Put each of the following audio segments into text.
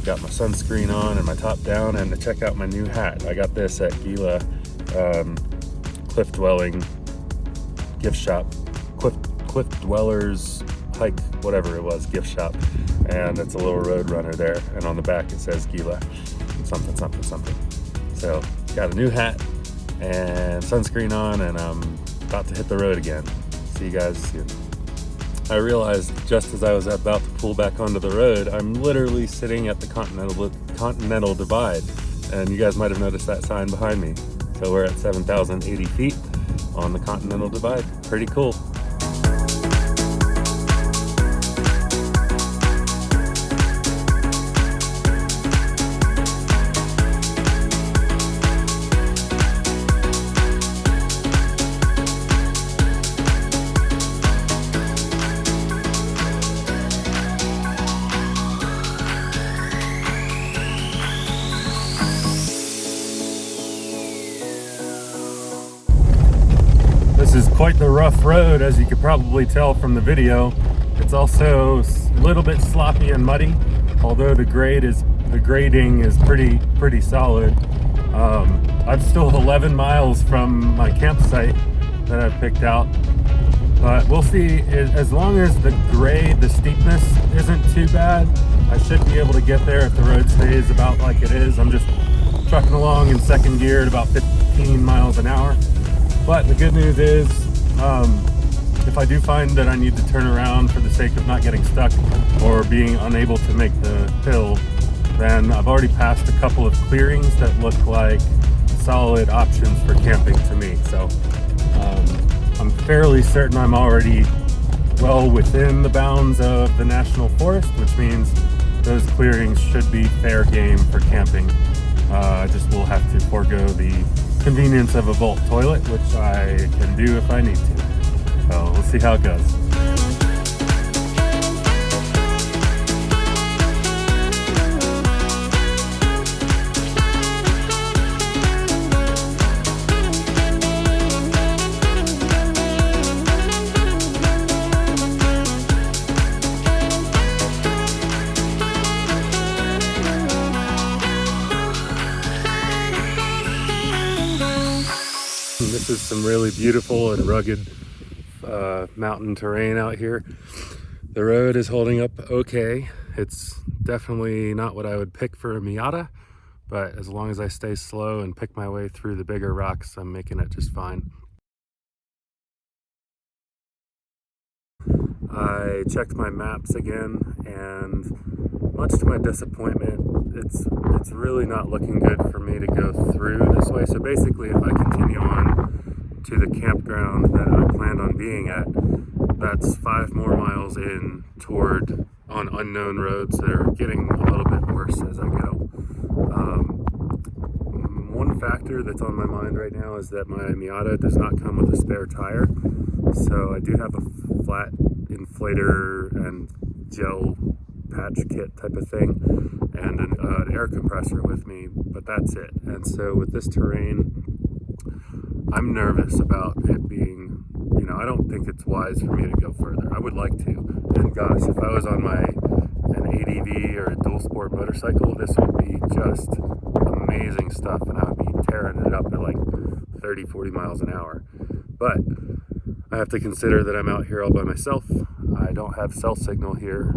I've got my sunscreen on and my top down, and to check out my new hat. I got this at Gila Cliff Dwelling gift shop, Cliff Dwellers hike, whatever it was, gift shop, and it's a little road runner there, and on the back it says Gila something something something. So got a new hat and sunscreen on, and I'm about to hit the road again. See you guys soon. I realized just as I was about to pull back onto the road, I'm literally sitting at the Continental Divide, and you guys might have noticed that sign behind me. So we're at 7,080 feet on the Continental Divide. Pretty cool. This is quite the rough road, as you could probably tell from the video. It's also a little bit sloppy and muddy, although the grading is pretty solid. I'm still 11 miles from my campsite that I've picked out, but we'll see. As long as the grade, the steepness isn't too bad, I should be able to get there if the road stays about like it is. I'm just trucking along in second gear at about 15 miles an hour. But the good news is, if I do find that I need to turn around for the sake of not getting stuck or being unable to make the hill, then I've already passed a couple of clearings that look like solid options for camping to me. So I'm fairly certain I'm already well within the bounds of the national forest, which means those clearings should be fair game for camping. I just will have to forego the convenience of a vault toilet, which I can do if I need to. So we'll see how it goes. This is some really beautiful and rugged mountain terrain out here. The road is holding up okay. It's definitely not what I would pick for a Miata, but as long as I stay slow and pick my way through the bigger rocks, I'm making it just fine. I checked my maps again, and much to my disappointment, it's really not looking good for me to go through this way. So basically, if I continue on to the campground that I planned on being at, that's 5 more miles in on unknown roads that are getting a little bit worse as I go. One factor that's on my mind right now is that my Miata does not come with a spare tire. So I do have a flat inflator and gel patch kit type of thing, and an air compressor with me, but that's it. And so with this terrain, I'm nervous about it being, I don't think it's wise for me to go further. I would like to, and gosh, if I was on an ADV or a dual sport motorcycle, this would be just amazing stuff, and I would be tearing it up at like 30-40 miles an hour. But I have to consider that I'm out here all by myself. I don't have cell signal here.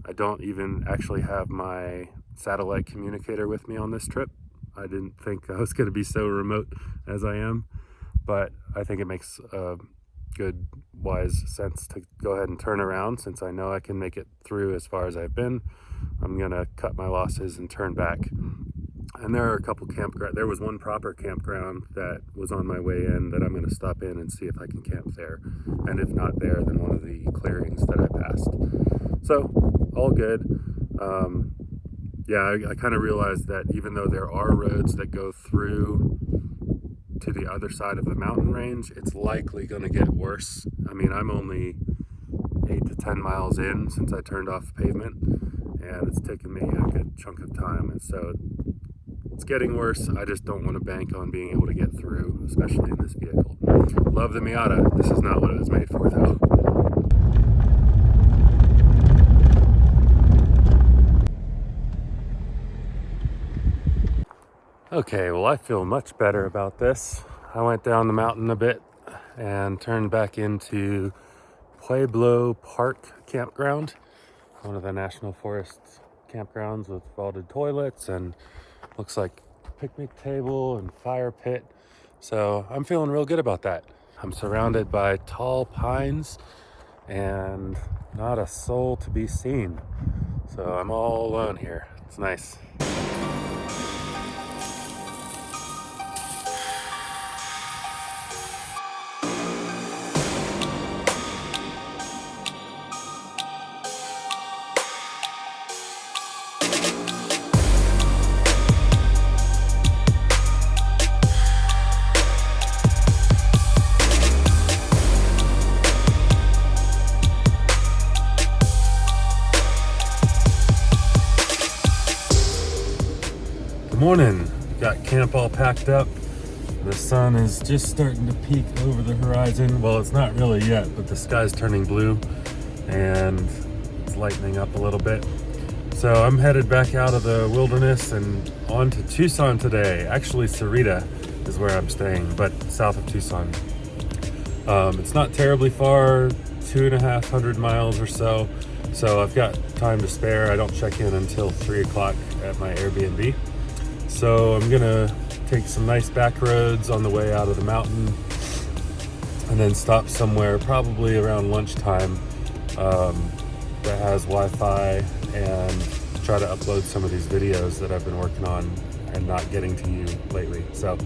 I don't even actually have my satellite communicator with me on this trip. I didn't think I was going to be so remote as I am, but I think it makes good, wise sense to go ahead and turn around. Since I know I can make it through as far as I've been, I'm going to cut my losses and turn back. And there are a couple campgrounds. There was one proper campground that was on my way in that I'm going to stop in and see if I can camp there. And if not there, then one of the clearings that I passed. So, all good. I kind of realized that even though there are roads that go through to the other side of the mountain range, it's likely going to get worse. I mean, I'm only 8 to 10 miles in since I turned off pavement, and it's taken me a good chunk of time. And so it's getting worse. I just don't want to bank on being able to get through, especially in this vehicle. Love the Miata. This is not what it was made for, though. Okay, well, I feel much better about this. I went down the mountain a bit and turned back into Pueblo Park Campground, one of the National Forest campgrounds with vaulted toilets and looks like picnic table and fire pit. So I'm feeling real good about that. I'm surrounded by tall pines and not a soul to be seen. So I'm all alone here. It's nice. Good morning. Got camp all packed up. The sun is just starting to peek over the horizon. Well, it's not really yet, but the sky's turning blue and it's lightening up a little bit. So I'm headed back out of the wilderness and on to Tucson today. Actually, Sahuarita is where I'm staying, but south of Tucson. It's not terribly far, 250 miles or so. So I've got time to spare. I don't check in until 3 o'clock at my Airbnb. So I'm gonna take some nice back roads on the way out of the mountain and then stop somewhere probably around lunchtime that has Wi-Fi and try to upload some of these videos that I've been working on and not getting to you lately. So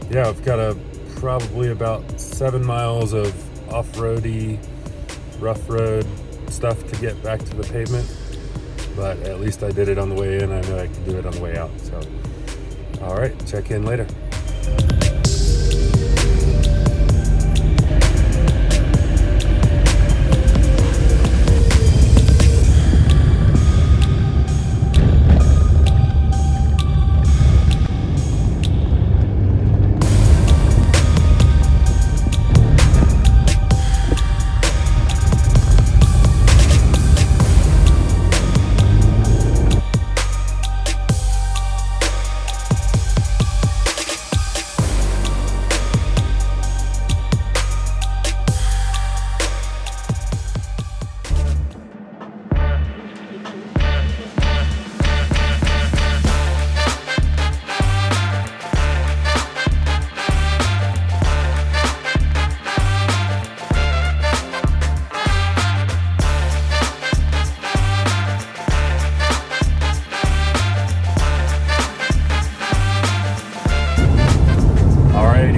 yeah, I've got probably about 7 miles of off-roady, rough road stuff to get back to the pavement. But at least I did it on the way in. I know I can do it on the way out. So, all right, check in later.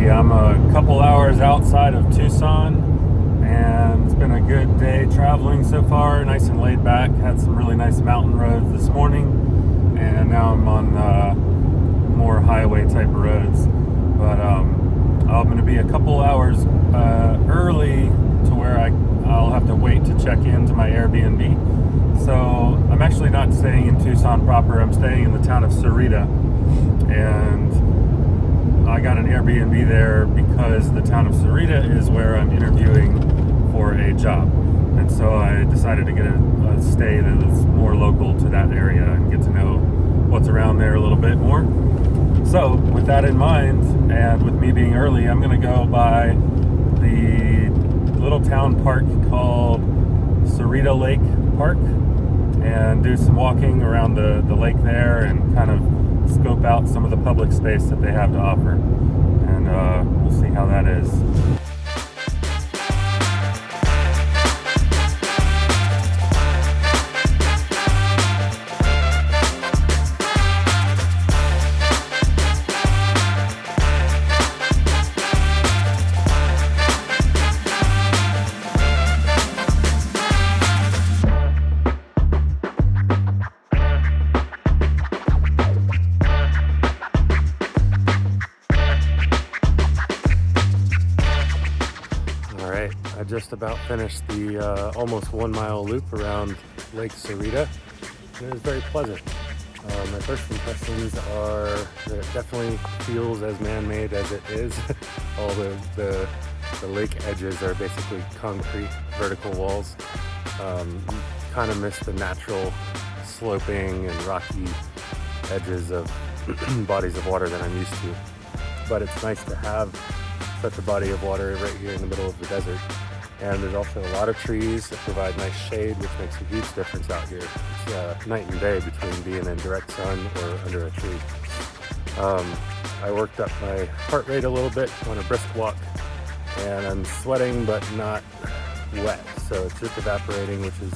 I'm a couple hours outside of Tucson and it's been a good day traveling so far, nice and laid back. Had some really nice mountain roads this morning and now I'm on more highway type of roads. But I'm going to be a couple hours early to where I'll have to wait to check into my Airbnb. So I'm actually not staying in Tucson proper. I'm staying in the town of Sahuarita, and I got an Airbnb there because the town of Sahuarita is where I'm interviewing for a job. And so I decided to get a stay that's more local to that area and get to know what's around there a little bit more. So with that in mind, and with me being early, I'm going to go by the little town park called Sahuarita Lake Park and do some walking around the lake there and kind of scope out some of the public space that they have to offer. And we'll see how that is. I just about finished the almost 1 mile loop around Lake Sahuarita, and it was very pleasant. My first impressions are that it definitely feels as man-made as it is. All the lake edges are basically concrete vertical walls. Kind of miss the natural sloping and rocky edges of bodies of water than I'm used to. But it's nice to have such a body of water right here in the middle of the desert. And there's also a lot of trees that provide nice shade, which makes a huge difference out here. It's night and day between being in direct sun or under a tree. I worked up my heart rate a little bit on a brisk walk, and I'm sweating but not wet, so it's just evaporating, which is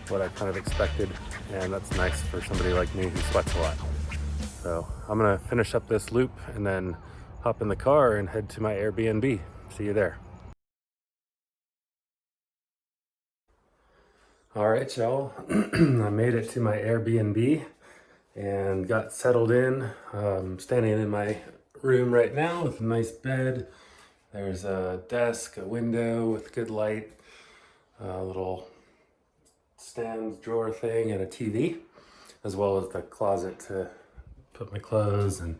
what I kind of expected, and that's nice for somebody like me who sweats a lot. So I'm gonna finish up this loop and then hop in the car and head to my Airbnb. See you there. All right, y'all, I made it to my Airbnb and got settled in. Standing in my room right now with a nice bed. There's a desk, a window with good light, a little stand drawer thing, and a TV, as well as the closet to put my clothes and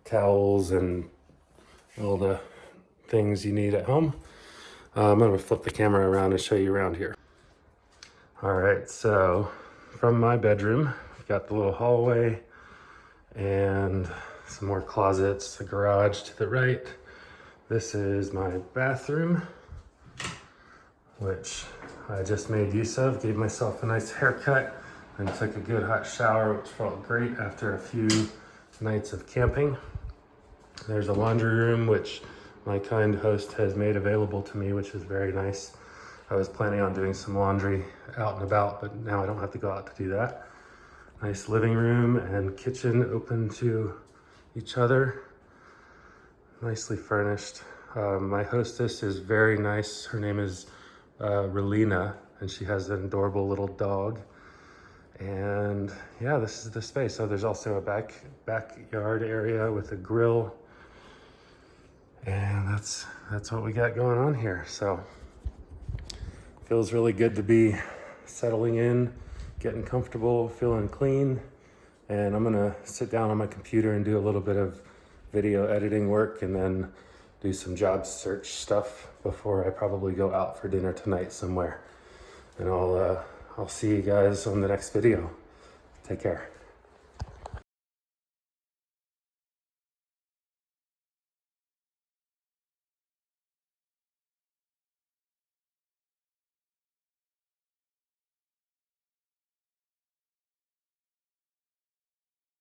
towels and all the things you need at home. I'm gonna flip the camera around and show you around here. All right, so from my bedroom, I've got the little hallway and some more closets, the garage to the right. This is my bathroom, which I just made use of. Gave myself a nice haircut and took a good hot shower, which felt great after a few nights of camping. There's a laundry room, which my kind host has made available to me, which is very nice. I was planning on doing some laundry out and about, but now I don't have to go out to do that. Nice living room and kitchen open to each other. Nicely furnished. My hostess is very nice. Her name is Relina, and she has an adorable little dog. And yeah, this is the space. So there's also a backyard area with a grill. And that's what we got going on here. So feels really good to be settling in, getting comfortable, feeling clean. And I'm gonna sit down on my computer and do a little bit of video editing work and then do some job search stuff before I probably go out for dinner tonight somewhere. And I'll see you guys on the next video. Take care.